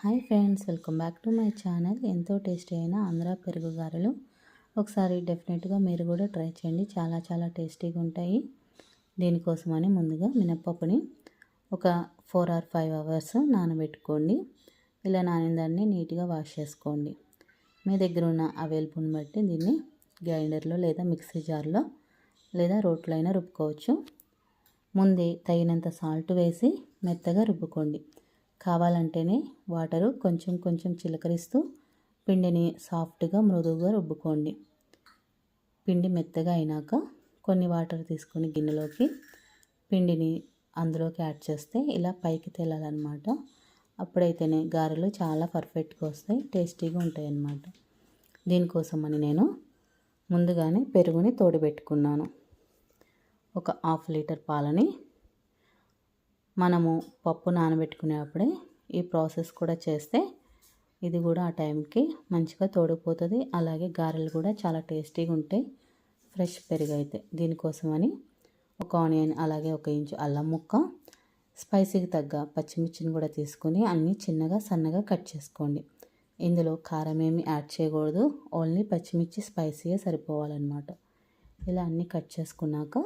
Hi friends, welcome back to my channel. ఎంతో tasty అయిన ఆంధ్ర పెరుగు గారెలు ఒకసారి డెఫినెట్గా మీరు కూడా ట్రై చేయండి. చాలా చాలా టేస్టీగా ఉంటాయి. దీనికోసమని ముందుగా మినప్పప్పుని ఒక 4 or 5 అవర్స్ నానబెట్టుకోండి. ఇలా నానిన దాన్ని నీట్గా వాష్ చేసుకోండి. మీ దగ్గర ఉన్న అవైలబుల్ని బట్టి దీన్ని గ్రైండర్లో లేదా మిక్సీ జార్లో లేదా రోట్లో అయినా రుబ్బుకోవచ్చు. ముందే తగినంత సాల్ట్ వేసి మెత్తగా రుబ్బుకోండి. కావాలంటేనే వాటరు కొంచెం కొంచెం చిలకరిస్తూ పిండిని సాఫ్ట్గా మృదువుగా రుబ్బుకోండి. పిండి మెత్తగా అయినాక కొన్ని వాటర్ తీసుకొని గిన్నెలోకి పిండిని అందులోకి యాడ్ చేస్తే ఇలా పైకి తేలాలన్నమాట. అప్పుడైతేనే గారెలు చాలా పర్ఫెక్ట్గా వస్తాయి, టేస్టీగా ఉంటాయి అన్నమాట. దీనికోసమని నేను ముందుగానే పెరుగుని తోడబెట్టుకున్నాను. ఒక 1/2 లీటర్ పాలని మనము పప్పు నానబెట్టుకునేప్పుడే ఈ ప్రాసెస్ కూడా చేస్తే ఇది కూడా ఆ టైంకి మంచిగా తోడుకుపోతుంది. అలాగే గారెలు కూడా చాలా టేస్టీగా ఉంటాయి, ఫ్రెష్ పెరుగు అయితే. దీనికోసమని ఒక ఆనియన్, అలాగే 1 ఇంచు అల్లం ముక్క, స్పైసీకి తగ్గ పచ్చిమిర్చిని కూడా తీసుకొని అన్నీ చిన్నగా సన్నగా కట్ చేసుకోండి. ఇందులో కారం ఏమి యాడ్ చేయకూడదు, ఓన్లీ పచ్చిమిర్చి స్పైసీగా సరిపోవాలన్నమాట. ఇలా అన్నీ కట్ చేసుకున్నాక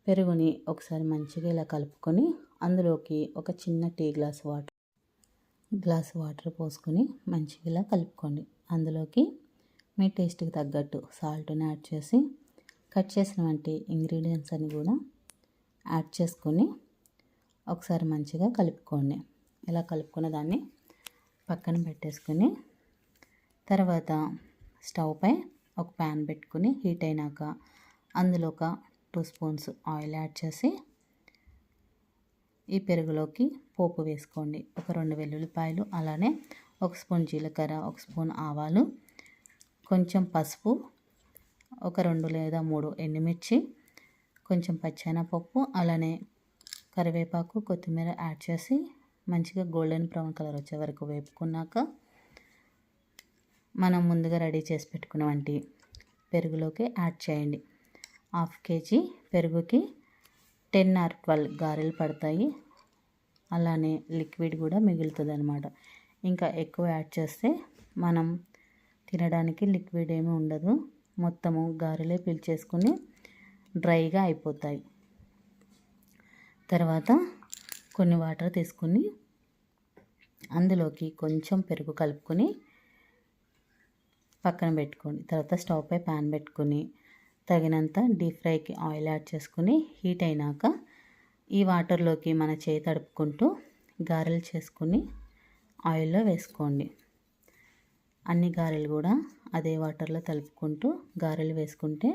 పెరుగుని ఒకసారి మంచిగా ఇలా కలుపుకొని అందులోకి ఒక చిన్న టీ గ్లాస్ వాటర్ పోసుకొని మంచిగా ఇలా కలుపుకోండి. అందులోకి మీ టేస్ట్కి తగ్గట్టు సాల్ట్ని యాడ్ చేసి కట్ చేసినటువంటి ఇంగ్రీడియంట్స్ అన్ని కూడా యాడ్ చేసుకొని ఒకసారి మంచిగా కలుపుకోండి. ఇలా కలుపుకున్న దాన్ని పక్కన పెట్టేసుకొని తర్వాత స్టవ్ పై ఒక ప్యాన్ పెట్టుకుని హీట్ అయినాక అందులో ఒక 2 స్పూన్స్ ఆయిల్ యాడ్ చేసి ఈ పెరుగులోకి పోపు వేసుకోండి. ఒక 2 వెల్లుల్లిపాయలు, అలానే 1 స్పూన్ జీలకర్ర, 1 స్పూన్ ఆవాలు, కొంచెం పసుపు, ఒక 2 లేదా 3 ఎండుమిర్చి, కొంచెం పచ్చెనపప్పు, అలానే కరివేపాకు, కొత్తిమీర యాడ్ చేసి మంచిగా గోల్డెన్ బ్రౌన్ కలర్ వచ్చే వరకు వేపుకున్నాక మనం ముందుగా రెడీ చేసి పెట్టుకున్నటువంటి పెరుగులోకి యాడ్ చేయండి. 1/2 kg పెరుగుకి 10 or 12 గారెలు పడతాయి. అలానే లిక్విడ్ కూడా మిగులుతుంది అనమాట. ఇంకా ఎక్కువ యాడ్ చేస్తే మనం తినడానికి లిక్విడ్ ఏమీ ఉండదు, మొత్తము గారెలే పీల్చేసుకుని డ్రైగా అయిపోతాయి. తర్వాత కొన్ని వాటర్ తీసుకుని అందులోకి కొంచెం పెరుగు కలుపుకొని పక్కన పెట్టుకోండి. తర్వాత స్టవ్ పై ప్యాన్ పెట్టుకుని తగినంత డీప్ ఫ్రైకి ఆయిల్ యాడ్ చేసుకుని హీట్ అయినాక ఈ వాటర్లోకి మన చేయి తడుపుకుంటూ గారెలు చేసుకుని ఆయిల్లో వేసుకోండి. అన్ని గారెలు కూడా అదే వాటర్లో తలుపుకుంటూ గారెలు వేసుకుంటే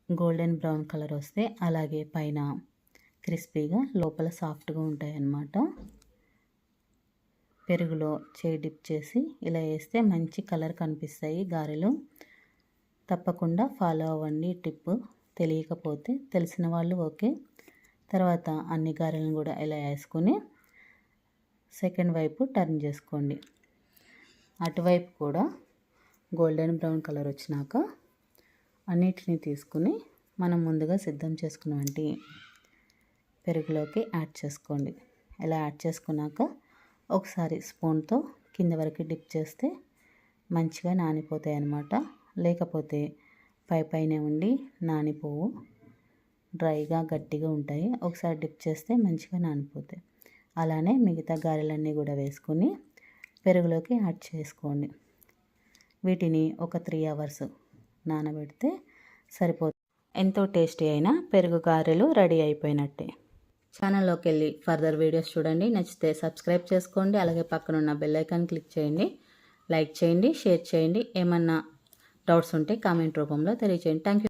గోల్డెన్ బ్రౌన్ కలర్ వస్తే, అలాగే పైన క్రిస్పీగా లోపల సాఫ్ట్గా ఉంటాయి అన్నమాట. పెరుగులో చేయి డిప్ చేసి ఇలా వేస్తే మంచి కలర్ కనిపిస్తాయి గారెలు. తప్పకుండా ఫాలో అవ్వండి టిప్. తెలియకపోతే తెలిసిన వాళ్ళు ఓకే. తర్వాత అన్ని గారెలను కూడా ఇలా వేసుకొని సెకండ్ వైపు టర్న్ చేసుకోండి. అటువైపు కూడా గోల్డెన్ బ్రౌన్ కలర్ వచ్చినాక అన్నిటిని తీసుకుని మనం ముందుగా సిద్ధం చేసుకున్నటువంటి పెరుగులోకి యాడ్ చేసుకోండి. ఇలా యాడ్ చేసుకున్నాక ఒకసారి స్పూన్తో కింద వరకు డిప్ చేస్తే మంచిగా నానిపోతాయి అన్నమాట. లేకపోతే పైనే ఉండి నానిపోవు, డ్రైగా గట్టిగా ఉంటాయి. ఒకసారి డిప్ చేస్తే మంచిగా నానిపోతాయి. అలానే మిగతా గారెలన్నీ కూడా వేసుకొని పెరుగులోకి యాడ్ చేసుకోండి. వీటిని ఒక 3 hours నానబెడితే సరిపోతుంది. ఎంతో టేస్టీ అయిన పెరుగు గారెలు రెడీ అయిపోయినట్టే. ఛానల్లోకి వెళ్ళి ఫర్దర్ వీడియోస్ చూడండి. నచ్చితే సబ్స్క్రైబ్ చేసుకోండి. అలాగే పక్కనున్న బెల్ ఐకాన్ క్లిక్ చేయండి. లైక్ చేయండి, షేర్ చేయండి. ఏమన్నా డౌట్స్ ఉంటే కామెంట్ రూపంలో తెలియజేయండి. Thank you.